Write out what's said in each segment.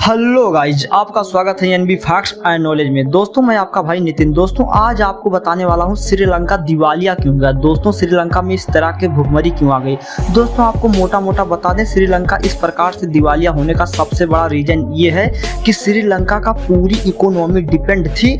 Hello guys, आपका स्वागत है एनबी फैक्ट्स एंड नॉलेज में। दोस्तों मैं आपका भाई नितिन। दोस्तों आज आपको बताने वाला हूँ श्रीलंका दिवालिया क्यों गया। दोस्तों श्रीलंका में इस तरह के भुखमरी क्यों आ गई। दोस्तों आपको मोटा मोटा बता दें, श्रीलंका इस प्रकार से दिवालिया होने का सबसे बड़ा रीजन ये है कि श्रीलंका का पूरी इकोनॉमी डिपेंड थी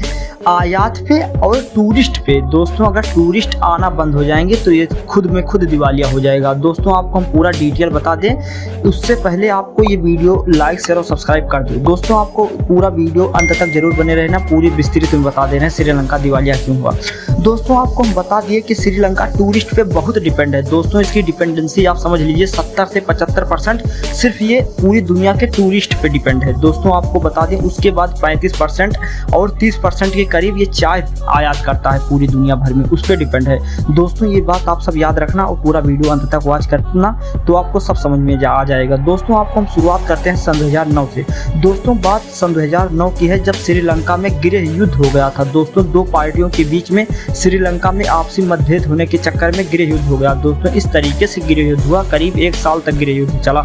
आयात पे और टूरिस्ट पे। दोस्तों अगर टूरिस्ट आना बंद हो जाएंगे तो ये खुद में खुद दिवालिया हो जाएगा। दोस्तों आपको हम पूरा डिटेल बता दें, उससे पहले आपको ये वीडियो लाइक शेयर और सब्सक्राइब कर दो। दोस्तों आपको पूरा वीडियो अंत तक जरूर बने रहना, पूरी विस्तृत में बता दे रहे हैं श्रीलंका दिवालिया क्यों हुआ। दोस्तों आपको हम बता दिए कि श्रीलंका टूरिस्ट पे बहुत डिपेंड है। दोस्तों इसकी डिपेंडेंसी आप समझ लीजिए 70 से 75% सिर्फ ये पूरी दुनिया के टूरिस्ट पे डिपेंड है। दोस्तों आपको बता दें उसके बाद 35% और 30% के करीब ये चाय आयात करता है पूरी दुनिया भर में, उस पर डिपेंड है। दोस्तों ये बात आप सब याद रखना और पूरा वीडियो अंत तक वॉच करना तो आपको सब समझ में आ जाएगा। दोस्तों आपको हम शुरुआत करते हैं सन 2009 से। दोस्तों बात सन 2009 की है जब श्रीलंका में गृह युद्ध हो गया था। दोस्तों दो पार्टियों के बीच में श्रीलंका में आपसी मतभेद होने के चक्कर में गृह युद्ध हो गया। दोस्तों इस तरीके से गृह युद्ध हुआ, करीब 1 साल तक गृह युद्ध चला।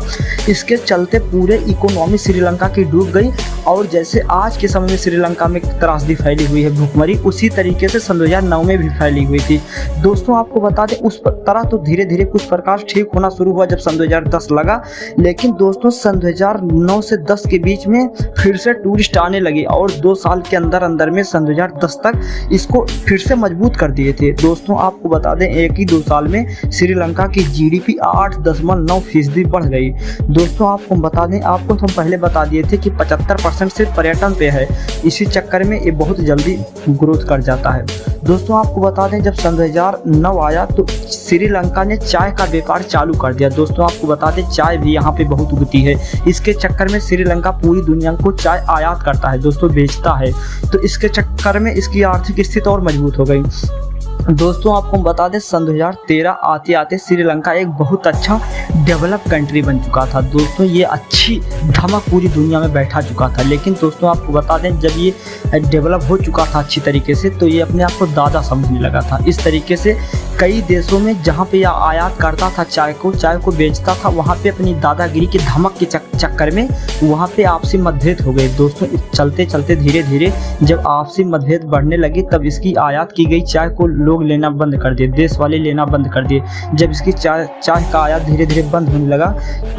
इसके चलते पूरे इकोनॉमी श्रीलंका की डूब गई और जैसे आज के समय में श्रीलंका में त्रासदी फैली हुई है भुखमरी, उसी तरीके से सन 2009 में भी फैली हुई थी। दोस्तों आपको बता दें उस तरह तो धीरे धीरे कुछ प्रकार ठीक होना शुरू हुआ जब सन 2010 लगा, लेकिन दोस्तों सन 2009 से 10 के बीच में फिर से टूरिस्ट आने लगे और 2 साल के अंदर अंदर में सन 2010 तक इसको फिर से मजबूत कर दिए थे। दोस्तों आपको बता दें एक ही 2 साल में श्रीलंका की जीडीपी 8.9% बढ़ गई। दोस्तों आपको बता दें, आपको तो हम पहले बता दिए थे कि 75% सिर्फ पर्यटन पे है, इसी चक्कर में ये बहुत जल्दी ग्रोथ कर जाता है। दोस्तों आपको बता दें जब सन 2009 आया तो श्रीलंका ने चाय का व्यापार चालू कर दिया। दोस्तों आपको बता दें चाय भी यहाँ पे बहुत उगती है, इसके चक्कर में श्रीलंका पूरी दुनिया को चाय आयात करता है, दोस्तों बेचता है, तो इसके चक्कर में इसकी आर्थिक स्थिति और मजबूत हो गई। दोस्तों आपको बता दें सन 2013 आते आते श्रीलंका एक बहुत अच्छा डेवलप कंट्री बन चुका था। दोस्तों ये अच्छी धमक पूरी दुनिया में बैठा चुका था, लेकिन दोस्तों आपको बता दें जब ये डेवलप हो चुका था अच्छी तरीके से तो ये अपने आप को दादा समझने लगा था। इस तरीके से कई देशों में जहाँ पे यह आयात करता था चाय को बेचता था, वहाँ पे अपनी दादागिरी की धमक के चक्कर में वहाँ पे आपसी मतभेद हो गए। दोस्तों चलते चलते धीरे धीरे जब आपसी मतभेद बढ़ने लगे तब इसकी आयात की गई चाय को लोग लेना बंद कर दिए, देश वाले लेना बंद कर दिए। जब इसकी चाय का आयात धीरे धीरे बंद होने लगा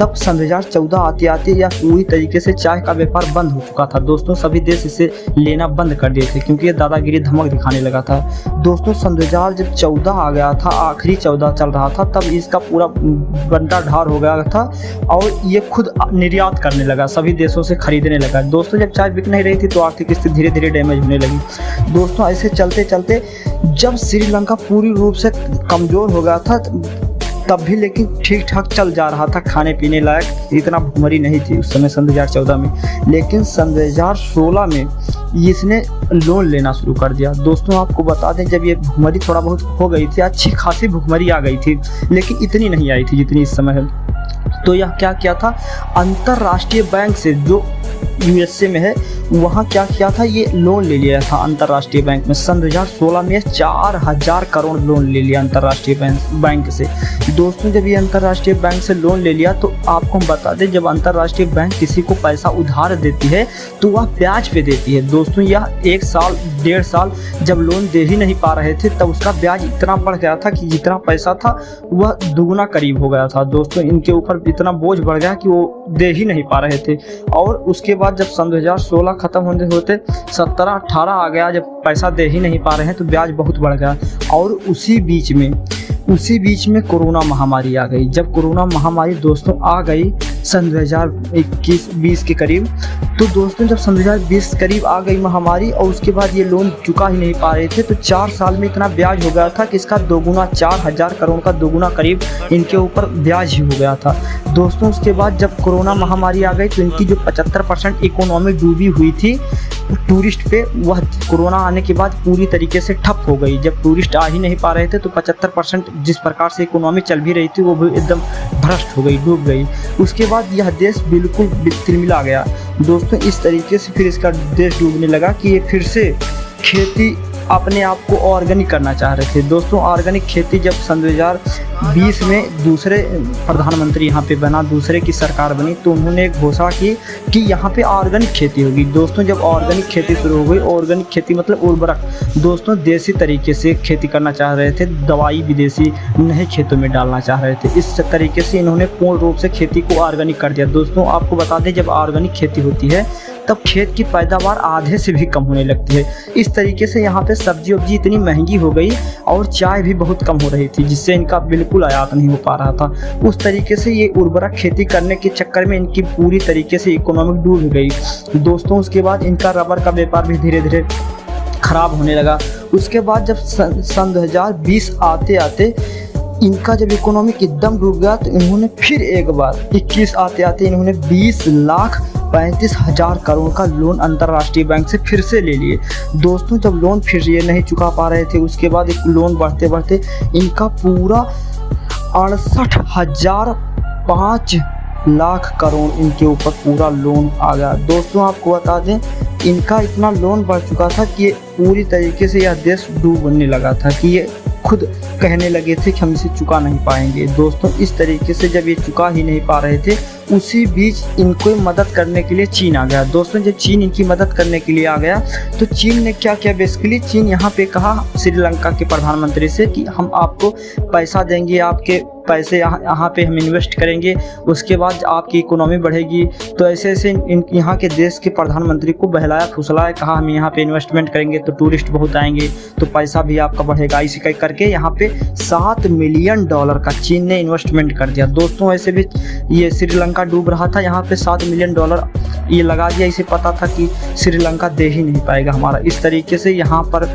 तब सन 2014 आते आते या पूरी तरीके से चाय का व्यापार बंद हो चुका था। दोस्तों सभी देश इसे लेना बंद कर दिए थे क्योंकि ये दादागिरी धमक दिखाने लगा था। दोस्तों सन 2014 आ गया था, आखिरी 14 चल रहा था, तब इसका पूरा बंटा ढार हो गया था और ये खुद निर्यात करने लगा, सभी देशों से खरीदने लगा। दोस्तों जब चाय बिक नहीं रही थी तो आर्थिक स्थिति धीरे धीरे डैमेज होने लगी। दोस्तों ऐसे चलते चलते जब श्रीलंका पूरी रूप से कमजोर हो गया था तब भी लेकिन ठीक ठाक चल जा रहा था, खाने पीने लायक इतना भुखमरी नहीं थी उस समय सन 2014 में। लेकिन सन 2016 में इसने लोन लेना शुरू कर दिया। दोस्तों आपको बता दें जब ये भुखमरी थोड़ा बहुत हो गई थी, अच्छी खासी भुखमरी आ गई थी, लेकिन इतनी नहीं आई थी जितनी इस समय है, तो यह क्या किया था अंतरराष्ट्रीय बैंक से जो यूएसए में है वहाँ क्या किया था, ये लोन ले लिया था अंतरराष्ट्रीय बैंक में। सन 2016 में 4000 करोड़ लोन ले लिया अंतरराष्ट्रीय बैंक से। दोस्तों जब ये अंतरराष्ट्रीय बैंक से लोन ले लिया तो आपको हम बता दें जब अंतरराष्ट्रीय बैंक किसी को पैसा उधार देती है तो वह ब्याज पे देती है। दोस्तों यह 1 साल 1.5 साल जब लोन दे ही नहीं पा रहे थे तब उसका ब्याज इतना बढ़ गया था कि जितना पैसा था वह दुगुना करीब हो गया था। दोस्तों इनके ऊपर इतना बोझ बढ़ गया कि वो दे ही नहीं पा रहे थे। और उसके बाद जब सन 2016 खत्म होने होते 17-18 आ गया, जब पैसा दे ही नहीं पा रहे हैं तो ब्याज बहुत बढ़ गया। और उसी बीच में कोरोना महामारी आ गई। जब कोरोना महामारी दोस्तों आ गई सन 2021-20 के करीब, तो दोस्तों जब सन 2020 करीब आ गई महामारी और उसके बाद ये लोन चुका ही नहीं पा रहे थे तो 4 साल में इतना ब्याज हो गया था कि इसका दोगुना 4000 करोड़ का दोगुना करीब इनके ऊपर ब्याज ही हो गया था। दोस्तों उसके बाद जब कोरोना महामारी आ गई तो इनकी जो 75% इकोनॉमी डूबी हुई थी टूरिस्ट पे, वह कोरोना आने के बाद पूरी तरीके से ठप हो गई। जब टूरिस्ट आ ही नहीं पा रहे थे तो 75% जिस प्रकार से इकोनॉमी चल भी रही थी वो भी एकदम भ्रष्ट हो गई, डूब गई। उसके बाद यह देश बिल्कुल तिलमिला गया। दोस्तों इस तरीके से फिर इसका देश डूबने लगा कि ये फिर से खेती अपने आप को ऑर्गेनिक करना चाह रहे थे। दोस्तों ऑर्गेनिक खेती जब सन 2020 में दूसरे प्रधानमंत्री यहाँ पे बना, दूसरे की सरकार बनी, तो उन्होंने एक घोषणा की कि यहाँ पे ऑर्गेनिक खेती होगी। दोस्तों जब ऑर्गेनिक खेती शुरू हो गई, ऑर्गेनिक खेती मतलब उर्वरक, दोस्तों देसी तरीके से खेती करना चाह रहे थे, दवाई विदेशी नहीं खेतों में डालना चाह रहे थे। इस तरीके से इन्होंने पूर्ण रूप से खेती को ऑर्गेनिक कर दिया। दोस्तों आपको बता दें, जब ऑर्गेनिक खेती होती है तब खेत की पैदावार आधे से भी कम होने लगती है। इस तरीके से यहाँ पे सब्जी वब्जी इतनी महंगी हो गई और चाय भी बहुत कम हो रही थी, जिससे इनका बिल्कुल आयात नहीं हो पा रहा था। उस तरीके से ये उर्वरक खेती करने के चक्कर में इनकी पूरी तरीके से इकोनॉमिक डूब गई। दोस्तों उसके बाद इनका रबर का व्यापार भी धीरे धीरे खराब होने लगा। उसके बाद जब सन 2020 आते आते इनका जब इकोनॉमिक एकदम डूब गया, तो इन्होंने फिर एक बार 21 आते आते इन्होंने 20,35,000 करोड़ का लोन अंतर्राष्ट्रीय बैंक से फिर से ले लिए। दोस्तों जब लोन फिर ये नहीं चुका पा रहे थे, उसके बाद एक लोन बढ़ते बढ़ते इनका पूरा 68,005 लाख करोड़ इनके ऊपर पूरा लोन आ गया। दोस्तों आपको बता दें, इनका इतना लोन बढ़ चुका था कि ये पूरी तरीके से यह देश डूबने लगा था, कि ये खुद कहने लगे थे कि हम इसे चुका नहीं पाएंगे। दोस्तों इस तरीके से जब ये चुका ही नहीं पा रहे थे, उसी बीच इनको मदद करने के लिए चीन आ गया। दोस्तों जब चीन इनकी मदद करने के लिए आ गया, तो चीन ने क्या किया, बेसिकली चीन यहाँ पे कहा श्रीलंका के प्रधानमंत्री से कि हम आपको पैसा देंगे, आपके पैसे यहाँ पे हम इन्वेस्ट करेंगे, उसके बाद आपकी इकोनॉमी बढ़ेगी। तो ऐसे ऐसे यहाँ के देश के प्रधानमंत्री को बहलाया फुसलाया, कहा हम यहाँ पे इन्वेस्टमेंट करेंगे तो टूरिस्ट बहुत आएंगे, तो पैसा भी आपका बढ़ेगा। इसी करके यहाँ पे $7 मिलियन का चीन ने इन्वेस्टमेंट कर दिया। दोस्तों ऐसे भी ये श्रीलंका डूब रहा था, यहाँ पे $7 मिलियन ये लगा दिया। इसे पता था कि श्रीलंका दे ही नहीं पाएगा हमारा। इस तरीके से यहाँ पर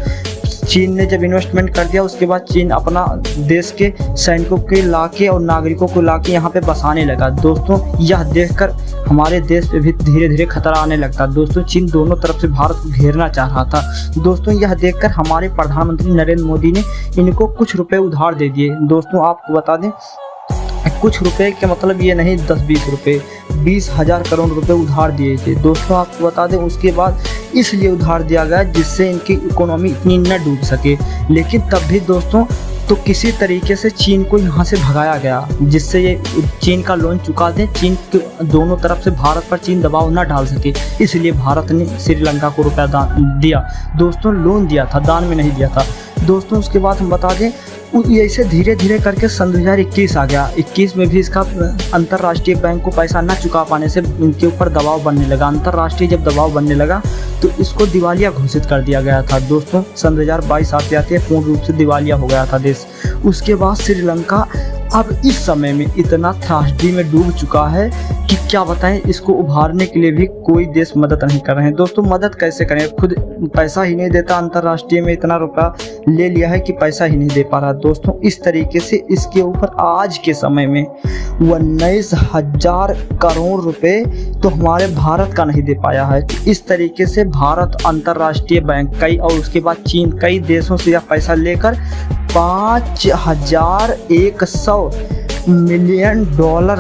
चीन ने जब इन्वेस्टमेंट कर दिया, उसके बाद चीन अपना देश के सैनिकों के लाके और नागरिकों को लाके यहाँ पे बसाने लगा। दोस्तों यह देखकर हमारे देश पे भी धीरे धीरे खतरा आने लगता। दोस्तों चीन दोनों तरफ से भारत को घेरना चाह रहा था। दोस्तों यह देखकर हमारे प्रधानमंत्री नरेंद्र मोदी ने इनको कुछ रुपए उधार दे दिए। दोस्तों आपको बता दें, कुछ रुपए के मतलब ये नहीं 10-20 रुपए, 20,000 करोड़ रुपए उधार दिए थे। दोस्तों आपको बता दें, उसके बाद इसलिए उधार दिया गया जिससे इनकी इकोनॉमी इतनी न डूब सके। लेकिन तब भी दोस्तों तो किसी तरीके से चीन को यहाँ से भगाया गया, जिससे ये चीन का लोन चुका दें, चीन के दोनों तरफ से भारत पर चीन दबाव न डाल सके। इसलिए भारत ने श्रीलंका को रुपया दान दिया। दोस्तों लोन दिया था, दान में नहीं दिया था। दोस्तों उसके बाद हम बता दें, ऐसे धीरे धीरे करके सन 2021 आ गया। 21 में भी इसका अंतर्राष्ट्रीय बैंक को पैसा न चुका पाने से इनके ऊपर दबाव बनने लगा। अंतर्राष्ट्रीय जब दबाव बनने लगा तो इसको दिवालिया घोषित कर दिया गया था। दोस्तों सन 2022 आते आते पूर्ण रूप से दिवालिया हो गया था देश। उसके बाद श्रीलंका अब इस समय में इतना त्रासदी में डूब चुका है कि क्या बताएं, इसको उभारने के लिए भी कोई देश मदद नहीं कर रहे हैं। दोस्तों मदद कैसे करें, खुद पैसा ही नहीं देता, अंतर्राष्ट्रीय में इतना रुपया ले लिया है कि पैसा ही नहीं दे पा रहा। दोस्तों इस तरीके से इसके ऊपर आज के समय में 19,000 करोड़ रुपए तो हमारे भारत का नहीं दे पाया है। तो इस तरीके से भारत अंतर्राष्ट्रीय बैंक कई और उसके बाद चीन कई देशों से यह पैसा लेकर $5,100 मिलियन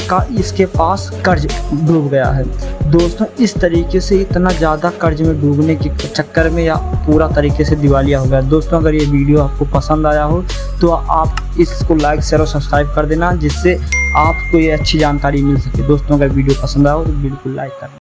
का इसके पास कर्ज डूब गया है। दोस्तों इस तरीके से इतना ज़्यादा कर्ज में डूबने के चक्कर में या पूरा तरीके से दिवालिया हो गया। दोस्तों अगर ये वीडियो आपको पसंद आया हो तो आप इसको लाइक शेयर और सब्सक्राइब कर देना, जिससे आपको ये अच्छी जानकारी मिल सके। दोस्तों अगर वीडियो पसंद आया हो तो बिल्कुल लाइक करना।